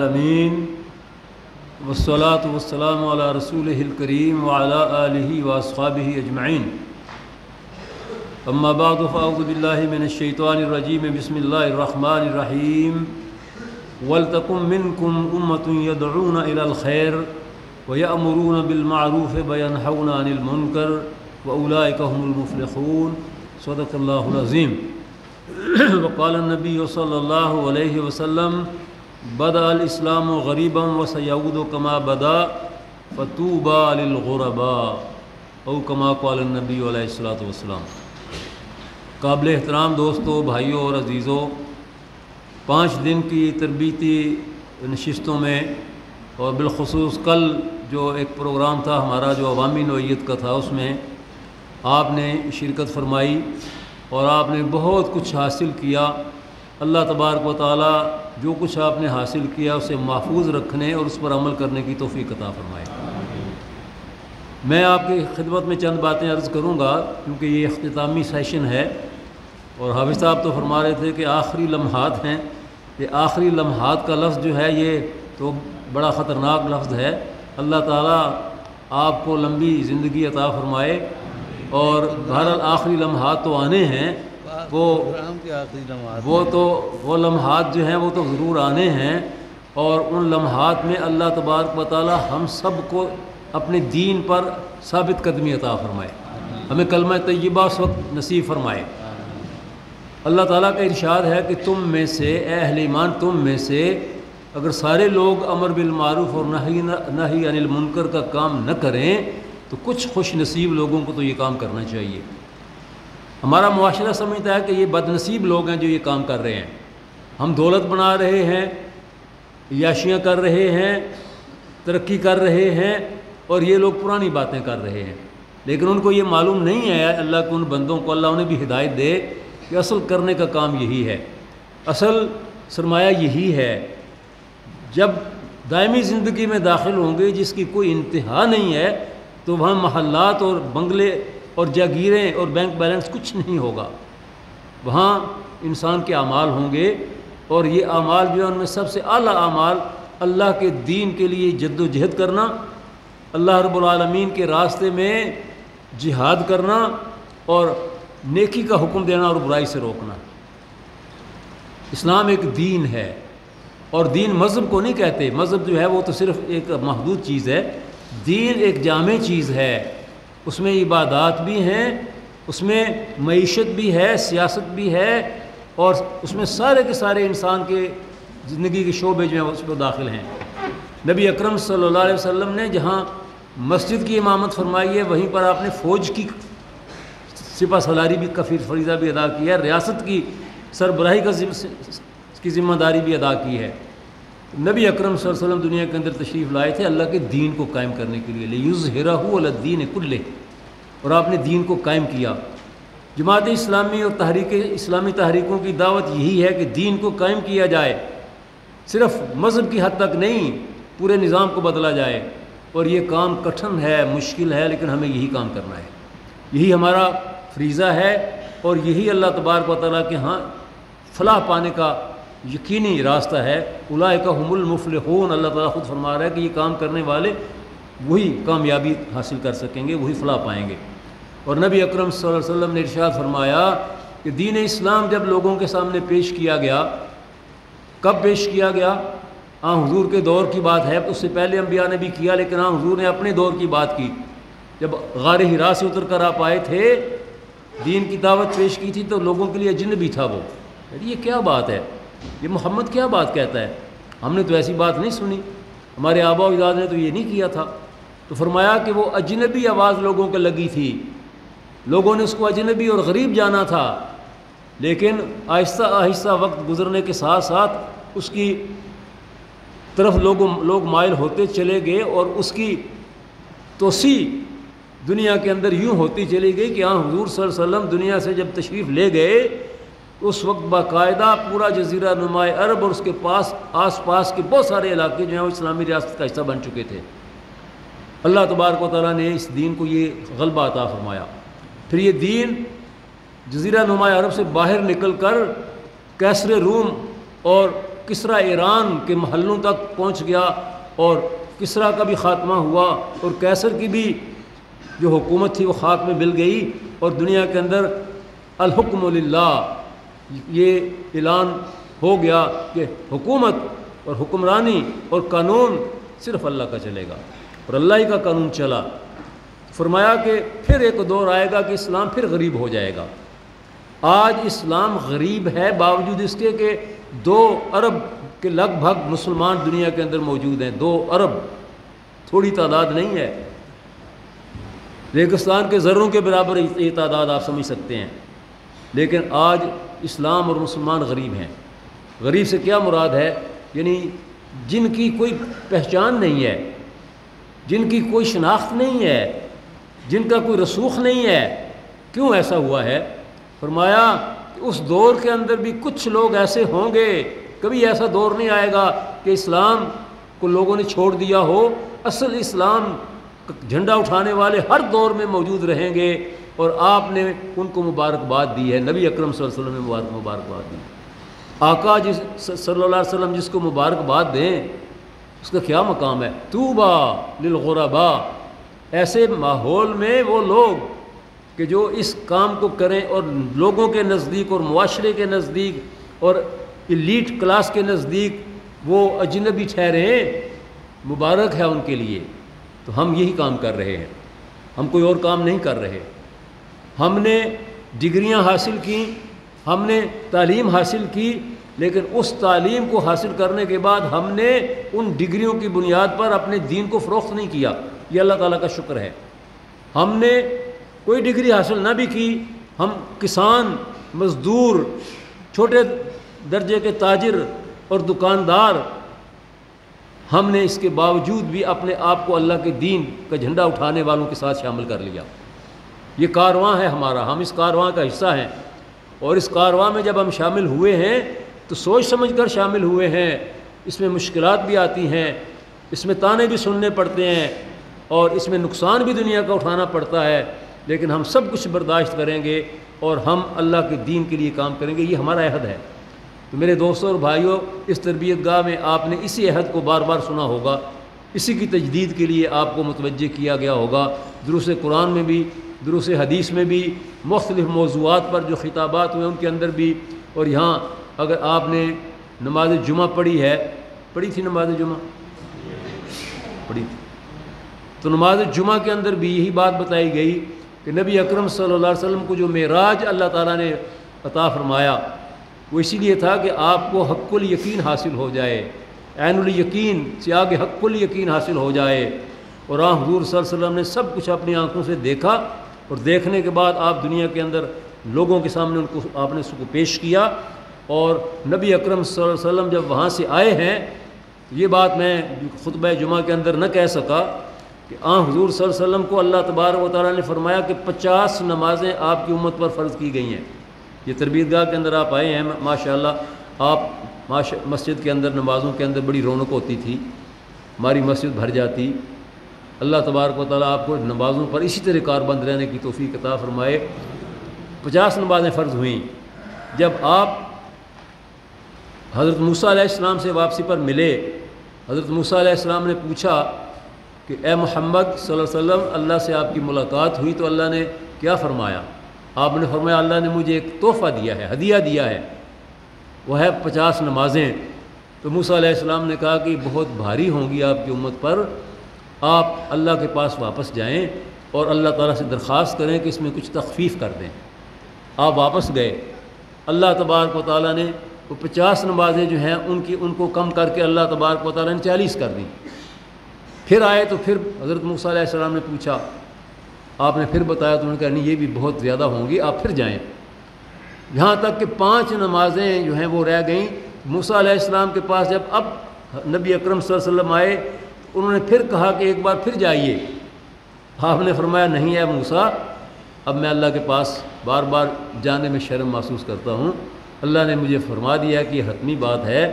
آمین والصلاة والسلام علی رسولہ الکریم وعلی آلہ واصحابہ اجمعین اما بعد فاعوذ باللہ من الشیطان الرجیم بسم اللہ الرحمن الرحیم وَلْتَكُن مِّنكُمْ أُمَّةٌ يَدْعُونَ إِلَى الْخَيْرِ وَيَأْمُرُونَ بِالْمَعْرُوفِ وَيَنْهَوْنَ عَنِ الْمُنكَرِ وَأُولَٰئِكَ هُمُ الْمُفْلِحُونَ صدق اللہ العظیم وقال النبی صلی اللہ علیہ وسلم بدأ الاسلام غریبا وسيعود كما بدا فطوبى للغرباء او كما قال النبی علیہ الصلوۃ والسلام۔ قابل احترام دوستوں، بھائیوں اور عزیزوں، 5 دن کی تربیتی نشستوں میں اور بالخصوص کل جو ایک پروگرام تھا ہمارا جو عوامی نوعیت کا تھا، اس میں آپ نے شرکت فرمائی اور آپ نے بہت کچھ حاصل کیا۔ اللہ تبارک و تعالی جو کچھ آپ نے حاصل کیا اسے محفوظ رکھنے اور اس پر عمل کرنے کی توفیق عطا فرمائے۔ میں آپ کی خدمت میں چند باتیں عرض کروں گا کیونکہ یہ اختتامی سیشن ہے، اور حافظ صاحب تو فرما رہے تھے کہ آخری لمحات ہیں۔ یہ آخری لمحات کا لفظ جو ہے یہ تو بڑا خطرناک لفظ ہے۔ اللہ تعالیٰ آپ کو لمبی زندگی عطا فرمائے، اور بہرحال آخری لمحات تو آنے ہیں، وہ لمحات جو ہیں وہ تو ضرور آنے ہیں، اور ان لمحات میں اللہ تبارک و تعالی ہم سب کو اپنے دین پر ثابت قدمی عطا فرمائے، ہمیں کلمہ طیبہ اس وقت نصیب فرمائے۔ اللہ تعالیٰ کا ارشاد ہے کہ تم میں سے، اے اہل ایمان، تم میں سے اگر سارے لوگ امر بالمعروف اور نہی عن المنکر کا کام نہ کریں تو کچھ خوش نصیب لوگوں کو تو یہ کام کرنا چاہیے۔ ہمارا معاشرہ سمجھتا ہے کہ یہ بد نصیب لوگ ہیں جو یہ کام کر رہے ہیں، ہم دولت بنا رہے ہیں، عیاشیاں کر رہے ہیں، ترقی کر رہے ہیں، اور یہ لوگ پرانی باتیں کر رہے ہیں، لیکن ان کو یہ معلوم نہیں ہے، اللہ کو ان بندوں کو اللہ انہیں بھی ہدایت دے کہ اصل کرنے کا کام یہی ہے، اصل سرمایہ یہی ہے۔ جب دائمی زندگی میں داخل ہوں گے جس کی کوئی انتہا نہیں ہے تو وہاں محلات اور بنگلے اور جاگیریں اور بینک بیلنس کچھ نہیں ہوگا، وہاں انسان کے اعمال ہوں گے، اور یہ اعمال جو ہے ان میں سب سے اعلیٰ اعمال اللہ کے دین کے لیے جد و جہد کرنا، اللہ رب العالمین کے راستے میں جہاد کرنا، اور نیکی کا حکم دینا اور برائی سے روکنا۔ اسلام ایک دین ہے، اور دین مذہب کو نہیں کہتے، مذہب جو ہے وہ تو صرف ایک محدود چیز ہے، دین ایک جامع چیز ہے، اس میں عبادات بھی ہیں، اس میں معیشت بھی ہے، سیاست بھی ہے، اور اس میں سارے کے سارے انسان کے زندگی کے شعبے جو ہیں اس میں داخل ہیں۔ نبی اکرم صلی اللہ علیہ وسلم نے جہاں مسجد کی امامت فرمائی ہے وہیں پر آپ نے فوج کی سپہ سالاری بھی کا فریضہ بھی ادا کیا ہے، ریاست کی سربراہی کی ذمہ داری بھی ادا کی ہے۔ نبی اکرم صلی اللہ علیہ وسلم دنیا کے اندر تشریف لائے تھے اللہ کے دین کو قائم کرنے کے لیے، لِیُظْہِرَهُ عَلَى الدِّینِ کُلِّهِ، اور آپ نے دین کو قائم کیا۔ جماعت اسلامی اور اسلامی تحریکوں کی دعوت یہی ہے کہ دین کو قائم کیا جائے، صرف مذہب کی حد تک نہیں، پورے نظام کو بدلا جائے، اور یہ کام کٹھن ہے، مشکل ہے، لیکن ہمیں یہی کام کرنا ہے، یہی ہمارا فریضہ ہے، اور یہی اللہ تبارک و تعالیٰ کے ہاں فلاح پانے کا یقینی راستہ ہے۔ اولئک هم المفلحون، اللہ تعالیٰ خود فرما رہا ہے کہ یہ کام کرنے والے وہی کامیابی حاصل کر سکیں گے، وہی فلاح پائیں گے۔ اور نبی اکرم صلی اللہ علیہ وسلم نے ارشاد فرمایا کہ دین اسلام جب لوگوں کے سامنے پیش کیا گیا، کب پیش کیا گیا؟ حضور کے دور کی بات ہے، اس سے پہلے انبیاء نے بھی کیا، لیکن حضور نے اپنے دور کی بات کی۔ جب غار حرا سے اتر کر آپ آئے تھے، دین کی دعوت پیش کی تھی، تو لوگوں کے لیے اجنبی تھا وہ، یہ کیا بات ہے، یہ محمد کیا بات کہتا ہے، ہم نے تو ایسی بات نہیں سنی، ہمارے آبا و اجداد نے تو یہ نہیں کیا تھا۔ تو فرمایا کہ وہ اجنبی آواز لوگوں کو لگی تھی، لوگوں نے اس کو اجنبی اور غریب جانا تھا، لیکن آہستہ آہستہ وقت گزرنے کے ساتھ ساتھ اس کی طرف لوگ مائل ہوتے چلے گئے، اور اس کی توسیع دنیا کے اندر یوں ہوتی چلی گئی کہ حضور صلی اللہ علیہ وسلم دنیا سے جب تشریف لے گئے اس وقت باقاعدہ پورا جزیرہ نما عرب اور اس کے آس پاس کے بہت سارے علاقے جو ہیں وہ اسلامی ریاست کا حصہ بن چکے تھے۔ اللہ تبارک و تعالیٰ نے اس دین کو یہ غلبہ عطا فرمایا۔ پھر یہ دین جزیرہ نما عرب سے باہر نکل کر کیسر روم اور کسرا ایران کے محلوں تک پہنچ گیا اور کسرا کا بھی خاتمہ ہوا اور قیصر کی بھی جو حکومت تھی وہ خاک میں مل گئی اور دنیا کے اندر الحکم للہ یہ اعلان ہو گیا کہ حکومت اور حکمرانی اور قانون صرف اللہ کا چلے گا اور اللہ ہی کا قانون چلا۔ فرمایا کہ پھر ایک دور آئے گا کہ اسلام پھر غریب ہو جائے گا۔ آج اسلام غریب ہے باوجود اس کے کہ 2 ارب کے لگ بھگ مسلمان دنیا کے اندر موجود ہیں۔ 2 ارب تھوڑی تعداد نہیں ہے، ریگستان کے ذروں کے برابر یہ تعداد آپ سمجھ سکتے ہیں، لیکن آج اسلام اور مسلمان غریب ہیں۔ غریب سے کیا مراد ہے؟ یعنی جن کی کوئی پہچان نہیں ہے، جن کی کوئی شناخت نہیں ہے، جن کا کوئی رسوخ نہیں ہے۔ کیوں ایسا ہوا ہے؟ فرمایا کہ اس دور کے اندر بھی کچھ لوگ ایسے ہوں گے، کبھی ایسا دور نہیں آئے گا کہ اسلام کو لوگوں نے چھوڑ دیا ہو۔ اصل اسلام جھنڈا اٹھانے والے ہر دور میں موجود رہیں گے اور آپ نے ان کو مبارکباد دی ہے۔ نبی اکرم صلی اللہ علیہ وسلم نے مبارکباد دی۔ آقا صلی اللہ علیہ وسلم جس کو مبارکباد دیں اس کا کیا مقام ہے؟ طوبیٰ للغرباء، ایسے ماحول میں وہ لوگ کہ جو اس کام کو کریں اور لوگوں کے نزدیک اور معاشرے کے نزدیک اور ایلیٹ کلاس کے نزدیک وہ اجنبی ٹھہریں، مبارک ہے ان کے لیے۔ تو ہم یہی کام کر رہے ہیں، ہم کوئی اور کام نہیں کر رہے۔ ہم نے ڈگریاں حاصل کیں، ہم نے تعلیم حاصل کی، لیکن اس تعلیم کو حاصل کرنے کے بعد ہم نے ان ڈگریوں کی بنیاد پر اپنے دین کو فروخت نہیں کیا۔ یہ اللہ تعالیٰ کا شکر ہے۔ ہم نے کوئی ڈگری حاصل نہ بھی کی، ہم کسان، مزدور، چھوٹے درجے کے تاجر اور دکاندار، ہم نے اس کے باوجود بھی اپنے آپ کو اللہ کے دین کا جھنڈا اٹھانے والوں کے ساتھ شامل کر لیا۔ یہ کارواں ہے ہمارا، ہم اس کارواں کا حصہ ہیں، اور اس کارواں میں جب ہم شامل ہوئے ہیں تو سوچ سمجھ کر شامل ہوئے ہیں۔ اس میں مشکلات بھی آتی ہیں، اس میں تانے بھی سننے پڑتے ہیں، اور اس میں نقصان بھی دنیا کا اٹھانا پڑتا ہے، لیکن ہم سب کچھ برداشت کریں گے اور ہم اللہ کے دین کے لیے کام کریں گے۔ یہ ہمارا عہد ہے۔ تو میرے دوستوں اور بھائیوں، اس تربیت گاہ میں آپ نے اسی عہد کو بار بار سنا ہوگا، اسی کی تجدید کے لیے آپ کو متوجہ کیا گیا ہوگا۔ دروس قرآن میں بھی، دروس حدیث میں بھی، مختلف موضوعات پر جو خطابات ہوئے ان کے اندر بھی، اور یہاں اگر آپ نے نماز جمعہ پڑھی تھی نماز جمعہ پڑھی تھی، تو نماز جمعہ کے اندر بھی یہی بات بتائی گئی کہ نبی اکرم صلی اللہ علیہ وسلم کو جو معراج اللہ تعالیٰ نے عطا فرمایا وہ اسی لیے تھا کہ آپ کو حق الیقین حاصل ہو جائے، عین الیقین سے آگے حق الیقین حاصل ہو جائے۔ اور حضور صلی اللہ علیہ وسلم نے سب کچھ اپنی آنکھوں سے دیکھا، اور دیکھنے کے بعد آپ دنیا کے اندر لوگوں کے سامنے ان کو آپ نے اس کو پیش کیا۔ اور نبی اکرم صلی اللہ علیہ وسلم جب وہاں سے آئے ہیں، یہ بات میں خطبہ جمعہ کے اندر نہ کہہ سکا کہ حضور صلی اللہ علیہ وسلم کو اللہ تبارک و تعالیٰ نے فرمایا کہ 50 نمازیں آپ کی امت پر فرض کی گئی ہیں۔ یہ تربیت گاہ کے اندر آپ آئے ہیں، ماشاءاللہ آپ مسجد کے اندر نمازوں کے اندر بڑی رونق ہوتی تھی، ہماری مسجد بھر جاتی۔ اللہ تبارک و تعالیٰ آپ کو نمازوں پر اسی طرح کاربند رہنے کی توفیق عطا فرمائے۔ 50 نمازیں فرض ہوئیں۔ جب آپ حضرت موسیٰ علیہ السلام سے واپسی پر ملے، حضرت موسیٰ علیہ السلام نے پوچھا کہ اے محمد صلی اللہ علیہ وسلم، اللہ سے آپ کی ملاقات ہوئی تو اللہ نے کیا فرمایا؟ آپ نے فرمایا اللہ نے مجھے ایک تحفہ دیا ہے، ہدیہ دیا ہے، وہ ہے 50 نمازیں۔ تو موسیٰ علیہ السلام نے کہا کہ بہت بھاری ہوں گی آپ کی امت پر، آپ اللہ کے پاس واپس جائیں اور اللہ تعالیٰ سے درخواست کریں کہ اس میں کچھ تخفیف کر دیں۔ آپ واپس گئے، اللہ تبارک و تعالیٰ نے وہ 50 نمازیں جو ہیں ان کو کم کر کے اللہ تبارک و تعالیٰ نے 40 کر دیں۔ پھر آئے تو پھر حضرت موسیٰ علیہ السلام نے پوچھا، آپ نے پھر بتایا تو انہوں نے کہا نہیں یہ بھی بہت زیادہ ہوں گی، آپ پھر جائیں۔ یہاں تک کہ 5 نمازیں جو ہیں وہ رہ گئیں۔ موسیٰ علیہ السلام کے پاس جب اب نبی اکرم صلی اللہ علیہ وسلم آئے، انہوں نے پھر کہا کہ ایک بار پھر جائیے۔ آپ نے فرمایا نہیں ہے موسیٰ، اب میں اللہ کے پاس بار بار جانے میں شرم محسوس کرتا ہوں، اللہ نے مجھے فرما دیا کہ یہ حتمی بات ہے،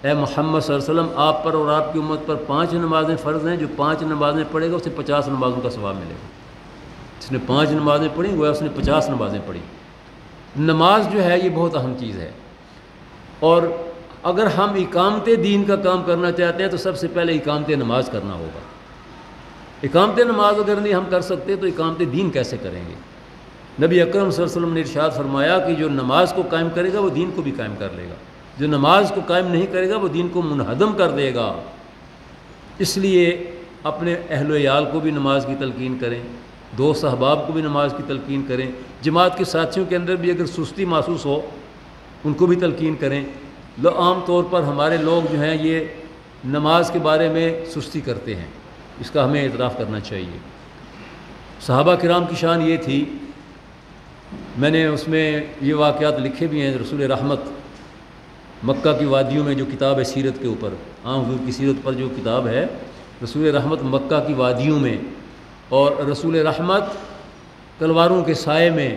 اے محمد صلی اللہ علیہ وسلم آپ پر اور آپ کی امت پر 5 نمازیں فرض ہیں، جو 5 نمازیں پڑھے گا اسے 50 نمازوں کا ثواب ملے گا۔ جس نے 5 نمازیں پڑھی گویا اس نے 50 نمازیں پڑھی۔ نماز جو ہے یہ بہت اہم چیز ہے، اور اگر ہم اقامت دین کا کام کرنا چاہتے ہیں تو سب سے پہلے اقامت نماز کرنا ہوگا۔ اقامت نماز اگر نہیں ہم کر سکتے تو اقامت دین کیسے کریں گے؟ نبی اکرم صلی اللہ علیہ وسلم نے ارشاد فرمایا کہ جو نماز کو قائم کرے گا وہ دین کو بھی قائم کر لے گا، جو نماز کو قائم نہیں کرے گا وہ دین کو منہدم کر دے گا۔ اس لیے اپنے اہل و عیال کو بھی نماز کی تلقین کریں، دوست احباب کو بھی نماز کی تلقین کریں، جماعت کے ساتھیوں کے اندر بھی اگر سستی محسوس ہو ان کو بھی تلقین کریں۔ عام طور پر ہمارے لوگ جو ہیں یہ نماز کے بارے میں سستی کرتے ہیں، اس کا ہمیں اعتراف کرنا چاہیے۔ صحابہ کرام کی شان یہ تھی، میں نے اس میں یہ واقعات لکھے بھی ہیں۔ رسول رحمت مکہ کی وادیوں میں جو کتاب ہے سیرت کے اوپر، حضور کی سیرت پر جو کتاب ہے، رسول رحمت مکہ کی وادیوں میں، اور رسول رحمت تلواروں کے سائے میں،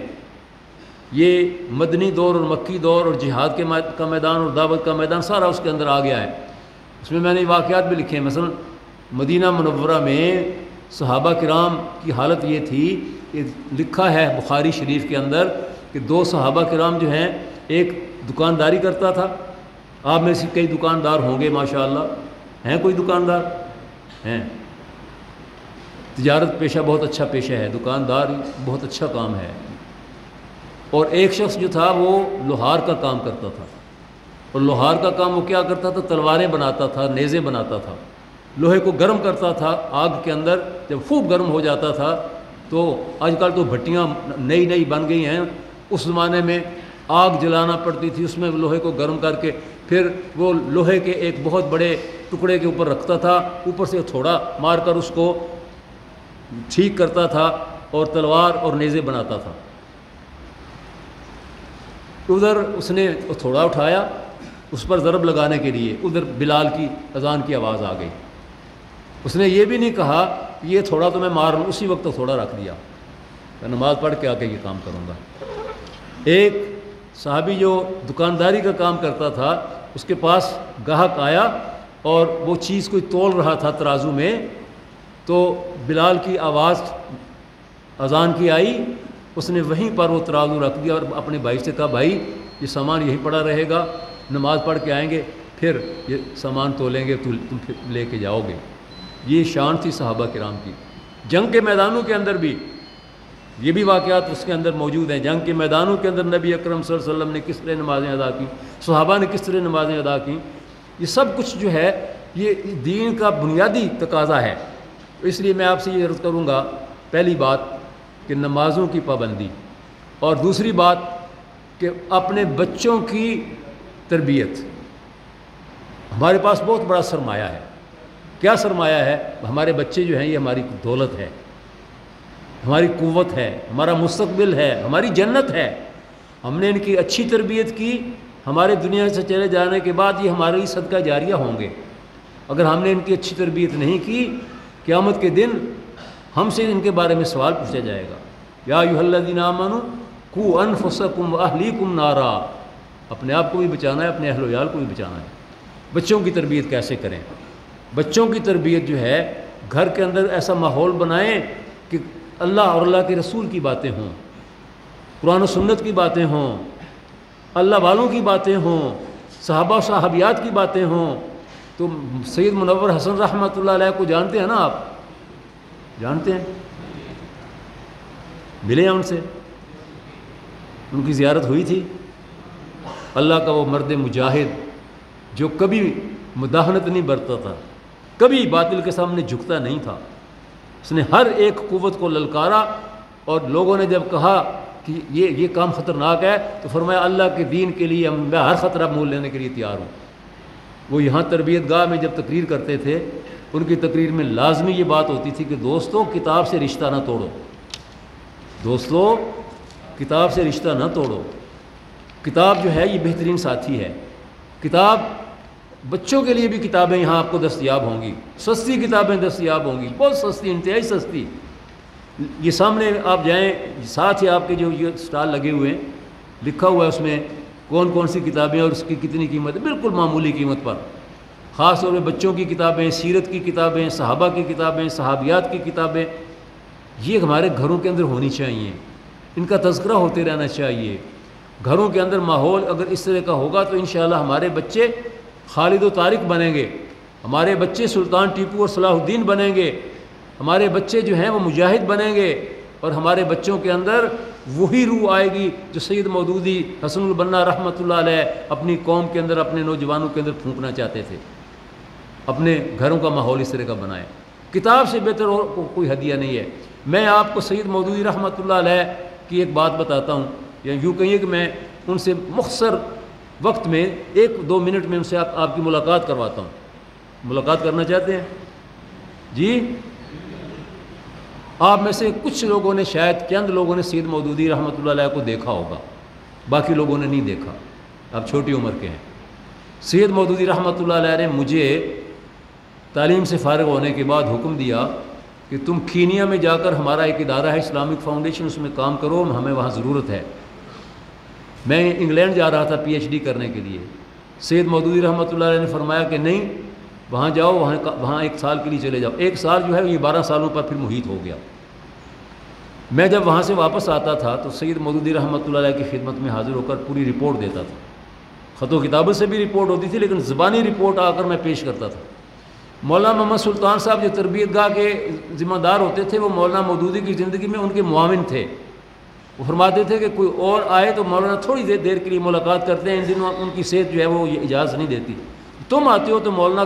یہ مدنی دور اور مکی دور اور جہاد کا میدان اور دعوت کا میدان سارا اس کے اندر آ گیا ہے۔ اس میں نے واقعات بھی لکھے ہیں۔ مثلا مدینہ منورہ میں صحابہ کرام کی حالت یہ تھی کہ لکھا ہے بخاری شریف کے اندر کہ 2 صحابہ کرام جو ہیں، ایک دکانداری کرتا تھا، آپ میں سے کئی دکاندار ہوں گے ماشاءاللہ، ہیں کوئی دکاندار؟ ہیں؟ تجارت پیشہ بہت اچھا پیشہ ہے، دکاندار بہت اچھا کام ہے۔ اور ایک شخص جو تھا وہ لوہار کا کام کرتا تھا، اور لوہار کا کام وہ کیا کرتا تھا؟ تلواریں بناتا تھا، نیزے بناتا تھا، لوہے کو گرم کرتا تھا آگ کے اندر۔ جب خوب گرم ہو جاتا تھا تو آج کل تو بھٹیاں نئی بن گئی ہیں، اس زمانے میں آگ جلانا پڑتی تھی، اس میں لوہے کو گرم کر کے پھر وہ لوہے کے ایک بہت بڑے ٹکڑے کے اوپر رکھتا تھا، اوپر سے تھوڑا مار کر اس کو ٹھیک کرتا تھا اور تلوار اور نیزے بناتا تھا۔ ادھر اس نے تھوڑا اٹھایا اس پر ضرب لگانے کے لیے، ادھر بلال کی اذان کی آواز آ گئی۔ اس نے یہ بھی نہیں کہا یہ تھوڑا تو میں مار لوں، اسی وقت تھوڑا رکھ دیا، میں نماز پڑھ کے آ کے یہ کام کروں گا۔ ایک صحابی جو دکانداری کا کام کرتا تھا، اس کے پاس گاہک آیا اور وہ چیز کوئی تول رہا تھا ترازو میں، تو بلال کی آواز اذان کی آئی، اس نے وہیں پر وہ ترازو رکھ دیا اور اپنے بھائی سے کہا بھائی یہ سامان یہیں پڑا رہے گا، نماز پڑھ کے آئیں گے پھر یہ سامان تولیں گے، تم پھر لے کے جاؤ گے۔ یہ شان تھی صحابہ کرام کی۔ جنگ کے میدانوں کے اندر بھی یہ بھی واقعات اس کے اندر موجود ہیں۔ جنگ کے میدانوں کے اندر نبی اکرم صلی اللہ علیہ وسلم نے کس طرح نمازیں ادا کی، صحابہ نے کس طرح نمازیں ادا کی، یہ سب کچھ جو ہے یہ دین کا بنیادی تقاضا ہے۔ اس لیے میں آپ سے یہ عرض کروں گا، پہلی بات کہ نمازوں کی پابندی، اور دوسری بات کہ اپنے بچوں کی تربیت۔ ہمارے پاس بہت بڑا سرمایہ ہے۔ کیا سرمایہ ہے؟ ہمارے بچے جو ہیں یہ ہماری دولت ہے، ہماری قوت ہے، ہمارا مستقبل ہے، ہماری جنت ہے۔ ہم نے ان کی اچھی تربیت کی، ہمارے دنیا سے چلے جانے کے بعد یہ ہمارے صدقہ جاریہ ہوں گے۔ اگر ہم نے ان کی اچھی تربیت نہیں کی، قیامت کے دن ہم سے ان کے بارے میں سوال پوچھا جائے گا۔ یا ایھا الذین آمنوا قوا انفسکم واہلیکم نارا، اپنے آپ کو بھی بچانا ہے، اپنے اہل و عیال کو بھی بچانا ہے۔ بچوں کی تربیت کیسے کریں؟ بچوں کی تربیت جو ہے گھر کے اندر ایسا ماحول بنائیں کہ اللہ اور اللہ کے رسول کی باتیں ہوں، قرآن و سنت کی باتیں ہوں، اللہ والوں کی باتیں ہوں، صحابہ و صحابیات کی باتیں ہوں۔ تو سید منور حسن رحمۃ اللہ علیہ کو جانتے ہیں نا آپ؟ جانتے ہیں؟ ملے ہیں ان سے؟ ان کی زیارت ہوئی تھی؟ اللہ کا وہ مرد مجاہد جو کبھی مداہنت نہیں برتتا تھا، کبھی باطل کے سامنے جھکتا نہیں تھا، اس نے ہر ایک قوت کو للکارا، اور لوگوں نے جب کہا کہ یہ کام خطرناک ہے تو فرمایا اللہ کے دین کے لیے میں ہر خطرہ مول لینے کے لیے تیار ہوں۔ وہ یہاں تربیت گاہ میں جب تقریر کرتے تھے، ان کی تقریر میں لازمی یہ بات ہوتی تھی کہ دوستو کتاب سے رشتہ نہ توڑو، دوستو کتاب سے رشتہ نہ توڑو، کتاب جو ہے یہ بہترین ساتھی ہے۔ کتاب بچوں کے لیے بھی کتابیں یہاں آپ کو دستیاب ہوں گی، سستی کتابیں دستیاب ہوں گی، بہت سستی، انتہائی سستی۔ یہ سامنے آپ جائیں، ساتھ ہی آپ کے جو یہ سٹال لگے ہوئے ہیں، لکھا ہوا ہے اس میں کون کون سی کتابیں اور اس کی کتنی قیمت ہے، بالکل معمولی قیمت پر۔ خاص طور پہ بچوں کی کتابیں، سیرت کی کتابیں، صحابہ کی کتابیں، صحابیات کی کتابیں، یہ ہمارے گھروں کے اندر ہونی چاہیے، ان کا تذکرہ ہوتے رہنا چاہیے۔ گھروں کے اندر ماحول اگر اس طرح کا ہوگا تو انشاءاللہ ہمارے بچے خالد و طارق بنیں گے، ہمارے بچے سلطان ٹیپو اور صلاح الدین بنیں گے، ہمارے بچے جو ہیں وہ مجاہد بنیں گے، اور ہمارے بچوں کے اندر وہی روح آئے گی جو سید مودودی حسن البنا رحمۃ اللہ علیہ اپنی قوم کے اندر، اپنے نوجوانوں کے اندر پھونکنا چاہتے تھے۔ اپنے گھروں کا ماحول اس طرح کا بنائے۔ کتاب سے بہتر اور کوئی ہدیہ نہیں ہے۔ میں آپ کو سید مودودی رحمۃ اللہ علیہ کی ایک بات بتاتا ہوں، یا یوں کہیے کہ میں ان سے مختصر وقت میں 1-2 منٹ میں ان سے آپ کی ملاقات کرواتا ہوں۔ ملاقات کرنا چاہتے ہیں؟ جی، آپ میں سے کچھ لوگوں نے، شاید چند لوگوں نے سید مودودی رحمۃ اللہ علیہ کو دیکھا ہوگا، باقی لوگوں نے نہیں دیکھا، آپ چھوٹی عمر کے ہیں۔ سید مودودی رحمۃ اللہ علیہ نے مجھے تعلیم سے فارغ ہونے کے بعد حکم دیا کہ تم کینیا میں جا کر، ہمارا ایک ادارہ ہے اسلامک فاؤنڈیشن، اس میں کام کرو، ہمیں وہاں ضرورت ہے۔ میں انگلینڈ جا رہا تھا پی ایچ ڈی کرنے کے لیے۔ سید مودودی رحمۃ اللہ علیہ نے فرمایا کہ نہیں، وہاں جاؤ، وہاں 1 سال کے لیے چلے جاؤ۔ 1 سال جو ہے یہ 12 سالوں پر پھر محیط ہو گیا۔ میں جب وہاں سے واپس آتا تھا تو سید مودودی رحمۃ اللہ علیہ کی خدمت میں حاضر ہو کر پوری رپورٹ دیتا تھا۔ خط و کتابوں سے بھی رپورٹ ہوتی تھی، لیکن زبانی رپورٹ آ کر میں پیش کرتا تھا۔ مولانا محمد سلطان صاحب جو تربیت گاہ کے ذمہ دار ہوتے تھے، وہ مولانا مودودی کی زندگی میں ان کے معاون تھے۔ وہ فرماتے تھے کہ کوئی اور آئے تو مولانا تھوڑی دیر کے لیے ملاقات کرتے ہیں، ان دنوں ان کی صحت جو ہے وہ اجازت نہیں دیتی، تم آتے ہو تو مولانا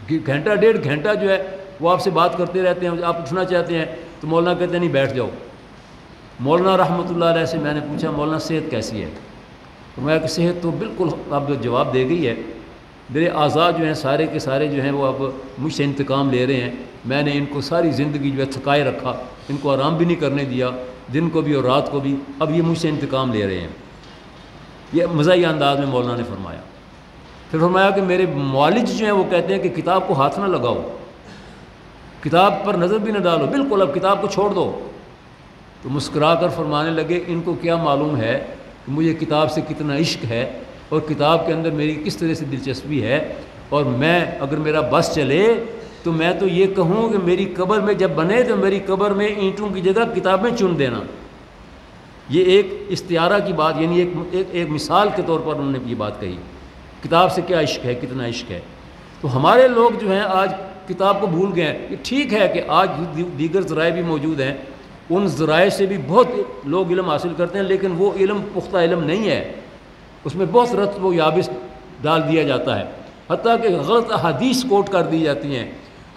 1-1.5 گھنٹہ جو ہے وہ آپ سے بات کرتے رہتے ہیں، آپ اٹھنا چاہتے ہیں تو مولانا کہتے ہیں نہیں بیٹھ جاؤ۔ مولانا رحمۃ اللہ علیہ سے میں نے پوچھا مولانا صحت کیسی ہے؟ فرمایا کہ صحت تو بالکل اب جواب دے گئی ہے، میرے اعضاء جو ہیں سارے کے سارے جو ہیں وہ اب مجھ سے انتقام لے رہے ہیں۔ میں نے ان کو ساری زندگی جو ہے تھکائے رکھا، ان کو آرام بھی نہیں کرنے دیا، دن کو بھی اور رات کو بھی، اب یہ مجھ سے انتقام لے رہے ہیں۔ یہ مزاحیہ انداز میں مولانا نے فرمایا۔ پھر فرمایا کہ میرے معالج جو ہیں وہ کہتے ہیں کہ کتاب کو ہاتھ نہ لگاؤ، کتاب پر نظر بھی نہ ڈالو، بالکل اب کتاب کو چھوڑ دو۔ تو مسکرا کر فرمانے لگے ان کو کیا معلوم ہے کہ مجھے کتاب سے کتنا عشق ہے اور کتاب کے اندر میری کس طرح سے دلچسپی ہے، اور میں اگر میرا بس چلے تو میں تو یہ کہوں کہ میری قبر میں جب بنے تو میری قبر میں اینٹوں کی جگہ کتابیں چن دینا۔ یہ ایک استعارہ کی بات، یعنی ایک مثال کے طور پر انہوں نے یہ بات کہی، کتاب سے کیا عشق ہے، کتنا عشق ہے۔ تو ہمارے لوگ جو ہیں آج کتاب کو بھول گئے ہیں۔ یہ ٹھیک ہے کہ آج دیگر ذرائع بھی موجود ہیں، ان ذرائع سے بھی بہت لوگ علم حاصل کرتے ہیں، لیکن وہ علم پختہ علم نہیں ہے، اس میں بہت رطب و یابس ڈال دیا جاتا ہے، حتیٰ کہ غلط احادیث کوٹ کر دی جاتی ہیں،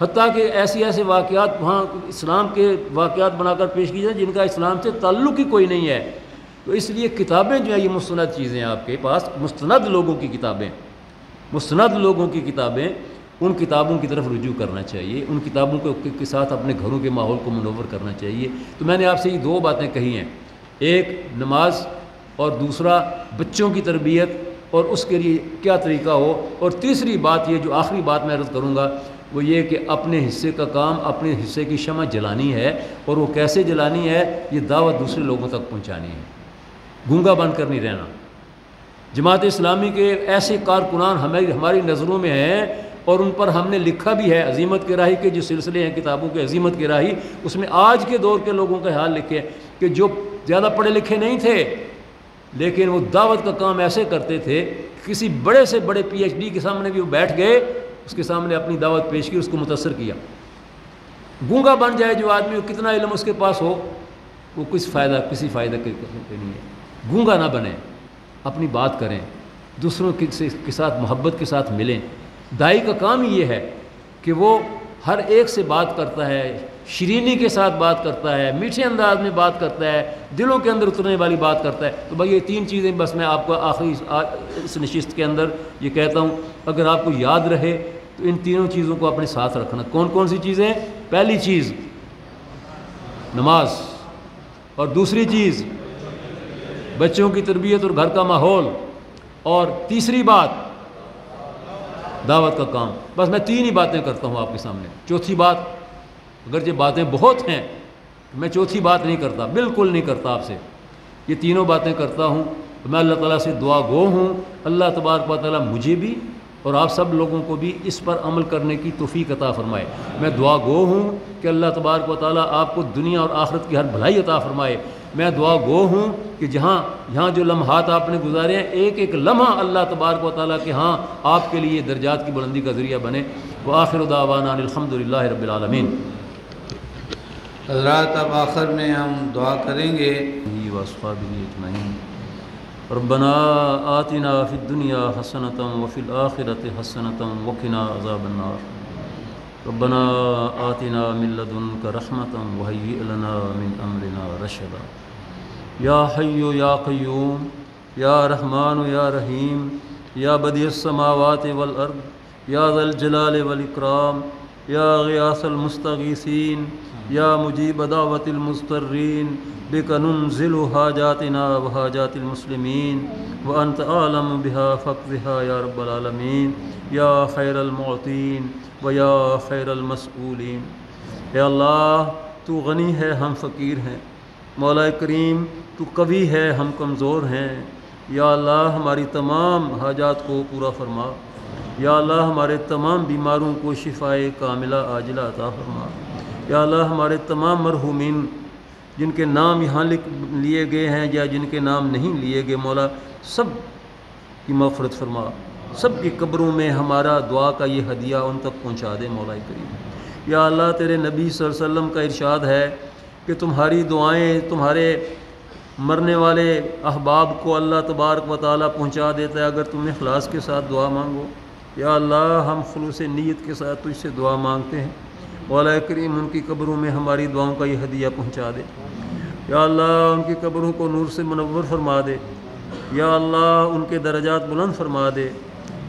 حتیٰ کہ ایسے واقعات وہاں اسلام کے واقعات بنا کر پیش کی جائیں جن کا اسلام سے تعلق ہی کوئی نہیں ہے۔ تو اس لیے کتابیں جو ہیں یہ مستند چیزیں ہیں، آپ کے پاس مستند لوگوں کی کتابیں، مستند لوگوں کی کتابیں، ان کتابوں کی طرف رجوع کرنا چاہیے، ان کتابوں کے ساتھ اپنے گھروں کے ماحول کو منور کرنا چاہیے۔ تو میں نے آپ سے یہ 2 باتیں کہی ہیں، ایک نماز اور دوسرا بچوں کی تربیت اور اس کے لیے کیا طریقہ ہو، اور تیسری بات یہ جو آخری بات میں عرض کروں گا وہ یہ کہ اپنے حصے کا کام، اپنے حصے کی شمع جلانی ہے، اور وہ کیسے جلانی ہے، یہ دعوت دوسرے لوگوں تک پہنچانی ہے، گونگا بن کر نہیں رہنا۔ جماعت اسلامی کے ایسے کارکنان ہماری نظروں میں ہیں، اور ان پر ہم نے لکھا بھی ہے، عزیمت کے راہی کے جو سلسلے ہیں کتابوں کے، عزیمت کے راہی، اس میں آج کے دور کے لوگوں کا حال لکھے کہ جو زیادہ پڑھے لکھے نہیں تھے لیکن وہ دعوت کا کام ایسے کرتے تھے، کسی بڑے سے بڑے پی ایچ ڈی کے سامنے بھی وہ بیٹھ گئے، اس کے سامنے اپنی دعوت پیش کی، اس کو متاثر کیا۔ گونگا بن جائے جو آدمی، وہ کتنا علم اس کے پاس ہو، وہ کسی فائدہ کے نہیں ہے۔ گونگا نہ بنیں، اپنی بات کریں، دوسروں کے ساتھ محبت کے ساتھ ملیں۔ دائی کا کام ہی یہ ہے کہ وہ ہر ایک سے بات کرتا ہے، شیرینی کے ساتھ بات کرتا ہے، میٹھے انداز میں بات کرتا ہے، دلوں کے اندر اترنے والی بات کرتا ہے۔ تو بھائی یہ 3 چیزیں بس میں آپ کو آخری اس نشست کے اندر یہ کہتا ہوں، اگر آپ کو یاد رہے تو ان 3 چیزوں کو اپنے ساتھ رکھنا۔ کون کون سی چیزیں؟ پہلی چیز نماز، اور دوسری چیز بچوں کی تربیت اور گھر کا ماحول، اور تیسری بات دعوت کا کام۔ بس میں 3 ہی باتیں کرتا ہوں آپ کے سامنے۔ چوتھی بات، اگرچہ باتیں بہت ہیں، میں چوتھی بات نہیں کرتا، بالکل نہیں کرتا آپ سے، یہ 3 باتیں کرتا ہوں۔ میں اللہ تعالیٰ سے دعا گو ہوں، اللہ تبارک و تعالیٰ مجھے بھی اور آپ سب لوگوں کو بھی اس پر عمل کرنے کی توفیق عطا فرمائے۔ میں دعا گو ہوں کہ اللہ تبارک و تعالیٰ آپ کو دنیا اور آخرت کی ہر بھلائی عطا فرمائے۔ میں دعا گو ہوں کہ یہاں جو لمحات آپ نے گزارے ہیں ایک ایک لمحہ اللہ تبارک و تعالیٰ کے ہاں آپ کے لیے درجات کی بلندی کا ذریعہ بنے۔ وآخر دعوانا الحمد للہ رب العالمین۔ حضرات اب آخر میں ہم دعا کریں گے۔ وأصحابه أجمعين۔ ربنا آتنا في الدنيا حسنة وفي الآخرة حسنة وقنا عذاب النار۔ ربنا آتنا من لدنك رحمة وهيئ لنا من أمرنا رشدا۔ یا حی یا قیوم یا رحمان یا رحیم یا بدیع السماوات والارض یا ذا الجلال والاکرام یا غیاث المستغیثین یا مجیب دعوت المضطرین بک ننزل حاجاتنا وحاجات المسلمین وانت عالم بها فاقضها یا رب العالمین یا خیر المعطین و یا خیر المسئولین۔ اے اللہ تو غنی ہے، ہم فقیر ہیں، مولا کریم تو قوی ہے، ہم کمزور ہیں۔ یا اللہ ہماری تمام حاجات کو پورا فرما۔ یا اللہ ہمارے تمام بیماروں کو شفائے کاملہ عاجلہ عطا فرما۔ یا اللہ ہمارے تمام مرحومین جن کے نام یہاں لیے گئے ہیں یا جن کے نام نہیں لیے گئے، مولا سب کی مغفرت فرما، سب کی قبروں میں ہمارا دعا کا یہ ہدیہ ان تک پہنچا دے مولا کریم۔ یا اللہ تیرے نبی صلی اللہ علیہ وسلم کا ارشاد ہے کہ تمہاری دعائیں تمہارے مرنے والے احباب کو اللہ تبارک و تعالیٰ پہنچا دیتا ہے اگر تم اخلاص کے ساتھ دعا مانگو۔ یا اللہ ہم خلوص نیت کے ساتھ تجھ سے دعا مانگتے ہیں، مولا کریم ان کی قبروں میں ہماری دعاؤں کا یہ ہدیہ پہنچا دے۔ یا اللہ ان کی قبروں کو نور سے منور فرما دے۔ یا اللہ ان کے درجات بلند فرما دے۔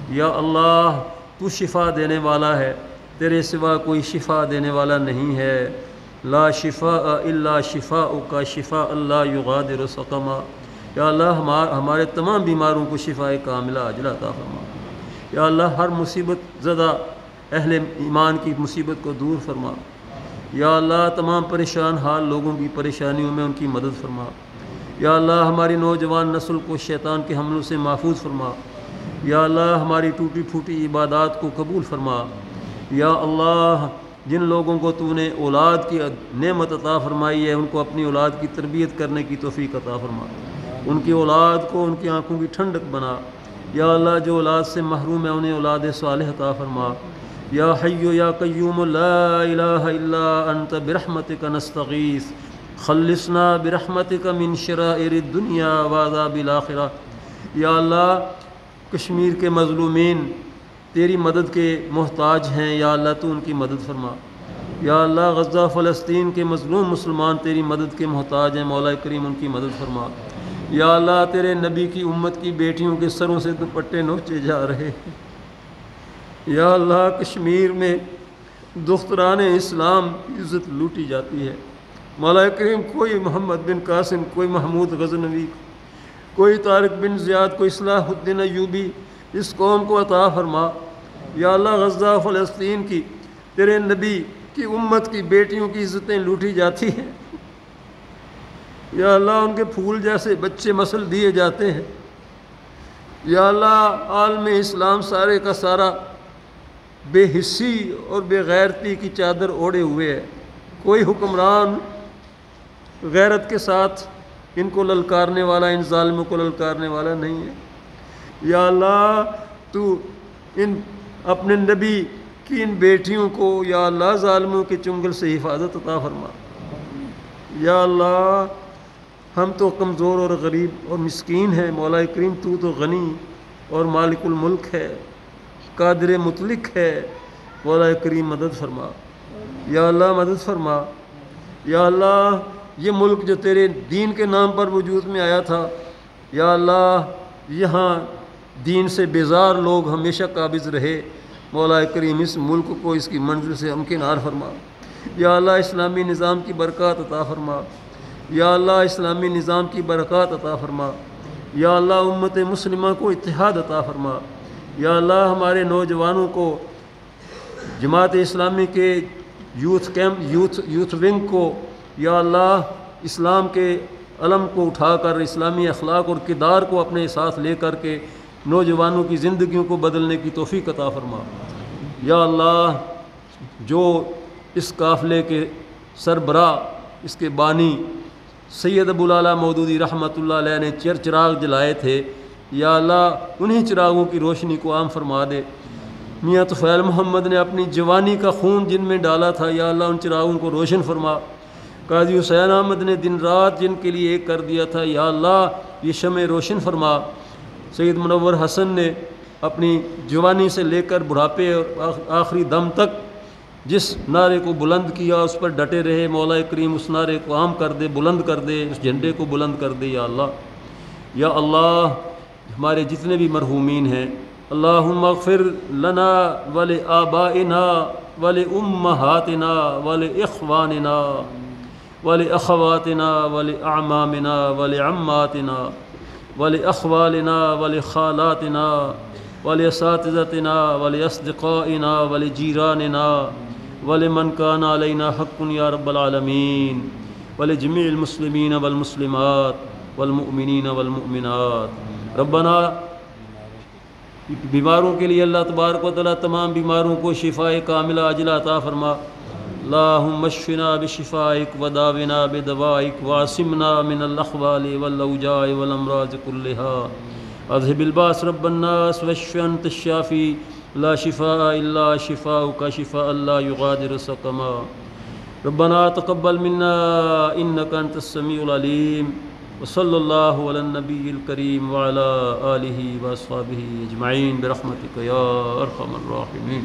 یا اللہ تو شفا دینے والا ہے، تیرے سوا کوئی شفا دینے والا نہیں ہے۔ لا شفاء الا شفاءک شفاء لا یغادر سقما۔ یا اللہ ہمارے تمام بیماروں کو شفاء کاملہ عاجلہ عطا فرما۔ یا اللہ ہر مصیبت زدہ اہل ایمان کی مصیبت کو دور فرما۔ یا اللہ تمام پریشان حال لوگوں کی پریشانیوں میں ان کی مدد فرما۔ یا اللہ ہماری نوجوان نسل کو شیطان کے حملوں سے محفوظ فرما۔ یا اللہ ہماری ٹوٹی پھوٹی عبادات کو قبول فرما۔ یا اللہ جن لوگوں کو تو نے اولاد کی نعمت عطا فرمائی ہے ان کو اپنی اولاد کی تربیت کرنے کی توفیق عطا فرما، ان کی اولاد کو ان کی آنکھوں کی ٹھنڈک بنا۔ یا اللہ جو اولاد سے محروم ہے انہیں اولاد صالح عطا فرما۔ یا حی یا قیوم لا الہ الا انت برحمتک نستغیث خلصنا برحمتک من شرائر الدنیا وعذاب الآخرہ۔ یا اللہ کشمیر کے مظلومین تیری مدد کے محتاج ہیں، یا اللہ تو ان کی مدد فرما۔ یا اللہ غزہ فلسطین کے مظلوم مسلمان تیری مدد کے محتاج ہیں، مولا کریم ان کی مدد فرما۔ یا اللہ تیرے نبی کی امت کی بیٹیوں کے سروں سے دوپٹے نوچے جا رہے ہیں۔ یا اللہ کشمیر میں دختران اسلام کی عزت لوٹی جاتی ہے، مولا کریم کوئی محمد بن قاسم، کوئی محمود غزنوی، کوئی طارق بن زیاد، کوئی صلاح الدین ایوبی، اس قوم کو عطا فرما۔ یا اللہ غزہ فلسطین کی تیرے نبی کی امت کی بیٹیوں کی عزتیں لوٹی جاتی ہیں، یا اللہ ان کے پھول جیسے بچے مسل دیے جاتے ہیں۔ یا اللہ عالم اسلام سارے کا سارا بے حسی اور بے غیرتی کی چادر اوڑھے ہوئے ہے، کوئی حکمران غیرت کے ساتھ ان کو للکارنے والا، ان ظالموں کو للکارنے والا نہیں ہے۔ یا اللہ تو ان اپنے نبی کی ان بیٹیوں کو یا اللہ ظالموں کے چنگل سے حفاظت عطا فرما۔ یا اللہ ہم تو کمزور اور غریب اور مسکین ہیں، مولا کریم تو غنی اور مالک الملک ہے، قادر مطلق ہے، مولا کریم مدد فرما۔ یا اللہ مدد فرما۔ یا اللہ یہ ملک جو تیرے دین کے نام پر وجود میں آیا تھا، یا اللہ یہاں دین سے بیزار لوگ ہمیشہ قابض رہے، مولا کریم اس ملک کو اس کی منزل سے ہمکنار فرما۔ یا اللہ اسلامی نظام کی برکات عطا فرما۔ یا اللہ اسلامی نظام کی برکات عطا فرما۔ یا اللہ امت مسلمہ کو اتحاد عطا فرما۔ یا اللہ ہمارے نوجوانوں کو جماعت اسلامی کے یوتھ ونگ کو یا اللہ اسلام کے علم کو اٹھا کر اسلامی اخلاق اور کردار کو اپنے ساتھ لے کر کے نوجوانوں کی زندگیوں کو بدلنے کی توفیق عطا فرما۔ یا اللہ جو اس قافلے کے سربراہ، اس کے بانی سید ابو الاعلیٰ مودودی رحمۃ اللہ علیہ نے چراغ جلائے تھے، یا اللہ انہی چراغوں کی روشنی کو عام فرما دے۔ میاں طفیل محمد نے اپنی جوانی کا خون جن میں ڈالا تھا، یا اللہ ان چراغوں کو روشن فرما۔ قاضی حسین احمد نے دن رات جن کے لیے ایک کر دیا تھا، یا اللہ یہ شمع روشن فرما۔ سید منور حسن نے اپنی جوانی سے لے کر بڑھاپے اور آخری دم تک جس نعرے کو بلند کیا اس پر ڈٹے رہے، مولا کریم اس نعرے کو عام کر دے، بلند کر دے، اس جھنڈے کو بلند کر دے یا اللہ۔ یا اللہ ہمارے جتنے بھی مرحومین ہیں، اللہم اغفر لنا ولآبائنا ولأمہاتنا ولإخواننا ولأخواتنا ولأعمامنا ولعماتنا ولأخوالنا ولخالاتنا ولأساتذتنا ولأصدقائنا ولجيراننا ولمن كان علينا حق یا رب العالمین، ولجميع المسلمین والمسلمات والمؤمنین والمؤمنات۔ ربنا بیماروں کے لیے اللہ تبارک و تعالیٰ تمام بیماروں کو شفاء کاملہ عاجلہ عطا فرما۔ اللہم اشفنا بشفائک وداونا بدوائک وعصمنا من الاخوال والاوجاع والامراض كلها۔ اذهب الباس رب الناس واشف انت الشافی لا شفاء الا شفاؤک شفاء لا یغادر سقما۔ ربنا تقبل منا انك انت السمیع العلیم، وصلی اللہ علی النبی الکریم وعلی آلہ واصحابہ اجمعین برحمتک یا ارحم الراحمین۔